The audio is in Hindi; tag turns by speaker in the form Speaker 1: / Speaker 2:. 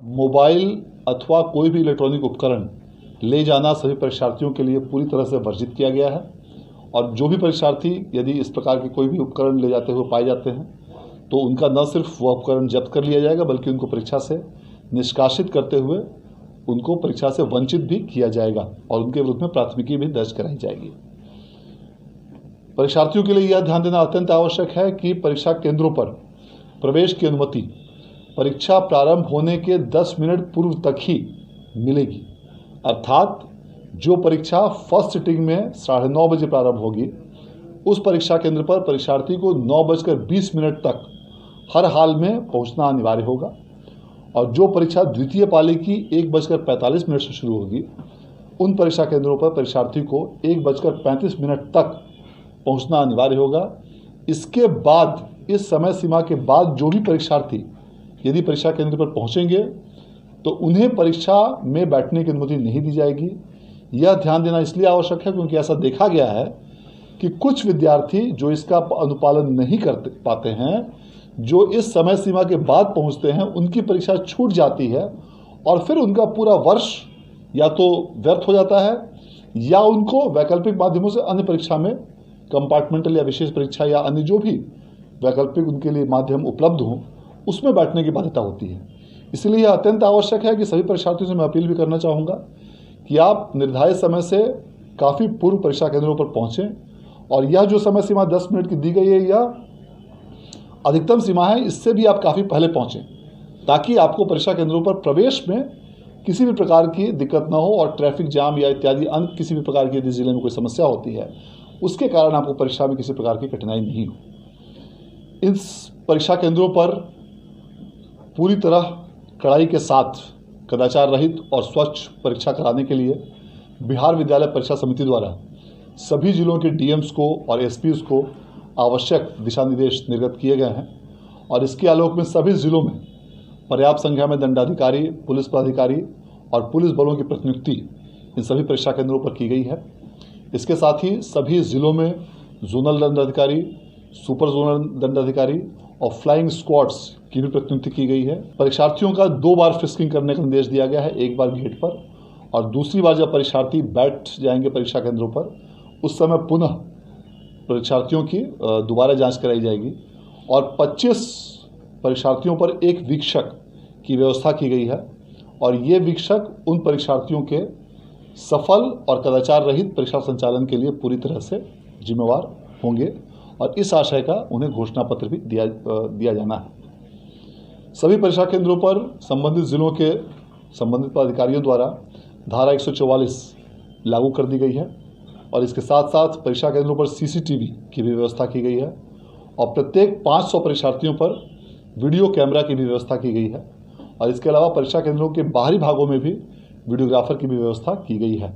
Speaker 1: मोबाइल अथवा कोई भी इलेक्ट्रॉनिक उपकरण ले जाना सभी परीक्षार्थियों के लिए पूरी तरह से वर्जित किया गया है और जो भी परीक्षार्थी यदि इस प्रकार के कोई भी उपकरण ले जाते हुए पाए जाते हैं तो उनका न सिर्फ वह उपकरण जब्त कर लिया जाएगा बल्कि उनको परीक्षा से निष्कासित करते हुए उनको परीक्षा से वंचित भी किया जाएगा और उनके विरुद्ध में प्राथमिकी भी दर्ज कराई जाएगी। परीक्षार्थियों के लिए यह ध्यान देना अत्यंत आवश्यक है कि परीक्षा केंद्रों पर प्रवेश की अनुमति परीक्षा प्रारंभ होने के 10 मिनट पूर्व तक ही मिलेगी, अर्थात जो परीक्षा फर्स्ट सिटिंग में 9:30 बजे प्रारंभ होगी उस परीक्षा केंद्र पर परीक्षार्थी को 9:20 तक हर हाल में पहुंचना अनिवार्य होगा और जो परीक्षा द्वितीय पाली की 1:45 से शुरू होगी उन परीक्षा केंद्रों पर परीक्षार्थी को 1:35 तक पहुंचना अनिवार्य होगा। इसके बाद इस समय सीमा के बाद जो भी परीक्षार्थी यदि परीक्षा केंद्र पर पहुंचेंगे तो उन्हें परीक्षा में बैठने की अनुमति नहीं दी जाएगी। यह ध्यान देना इसलिए आवश्यक है क्योंकि ऐसा देखा गया है कि कुछ विद्यार्थी जो इसका अनुपालन नहीं कर पाते हैं, जो इस समय सीमा के बाद पहुंचते हैं, उनकी परीक्षा छूट जाती है और फिर उनका पूरा वर्ष या तो व्यर्थ हो जाता है या उनको वैकल्पिक माध्यमों से अन्य परीक्षा में कंपार्टमेंटल या विशेष परीक्षा या अन्य जो भी वैकल्पिक उनके लिए माध्यम उपलब्ध हों उसमें बैठने की बाध्यता होती है। इसलिए यह अत्यंत आवश्यक है कि सभी परीक्षार्थियों से मैं अपील भी करना चाहूँगा कि आप निर्धारित समय से काफ़ी पूर्व परीक्षा केंद्रों पर पहुँचें और यह जो समय सीमा 10 मिनट की दी गई है यह अधिकतम सीमा है, इससे भी आप काफ़ी पहले पहुँचें ताकि आपको परीक्षा केंद्रों पर प्रवेश में किसी भी प्रकार की दिक्कत ना हो और ट्रैफिक जाम या इत्यादि अन्य किसी भी प्रकार की यदि जिले में कोई समस्या होती है उसके कारण आपको परीक्षा में किसी प्रकार की कठिनाई नहीं हो। इस परीक्षा केंद्रों पर पूरी तरह कड़ाई के साथ कदाचार रहित और स्वच्छ परीक्षा कराने के लिए बिहार विद्यालय परीक्षा समिति द्वारा सभी जिलों के डीएम्स को और एसपीज को आवश्यक दिशा निर्देश निर्गत किए गए हैं और इसके आलोक में सभी जिलों में पर्याप्त संख्या में दंडाधिकारी, पुलिस पदाधिकारी और पुलिस बलों की प्रतिनियुक्ति इन सभी परीक्षा केंद्रों पर की गई है। इसके साथ ही सभी जिलों में जोनल दंडाधिकारी, सुपर जोनल दंडाधिकारी और फ्लाइंग स्क्वाड्स की भी प्रतिनियुक्ति की गई है। परीक्षार्थियों का 2 बार फिस्किंग करने का निर्देश दिया गया है, एक बार गेट पर और दूसरी बार जब परीक्षार्थी बैठ जाएंगे परीक्षा केंद्रों पर उस समय पुनः परीक्षार्थियों की दोबारा जांच कराई जाएगी और 25 परीक्षार्थियों पर एक वीक्षक की व्यवस्था की गई है और ये वीक्षक उन परीक्षार्थियों के सफल और कदाचार रहित परीक्षा संचालन के लिए पूरी तरह से जिम्मेवार होंगे और इस आशय का उन्हें घोषणा पत्र भी दिया जाना है। सभी परीक्षा केंद्रों पर संबंधित जिलों के संबंधित पदाधिकारियों द्वारा धारा 144 लागू कर दी गई है और इसके साथ साथ परीक्षा केंद्रों पर सीसीटीवी की भी व्यवस्था की गई है और प्रत्येक 500 परीक्षार्थियों पर वीडियो कैमरा की भी व्यवस्था की गई है और इसके अलावा परीक्षा केंद्रों के बाहरी भागों में भी वीडियोग्राफर की भी व्यवस्था की गई है।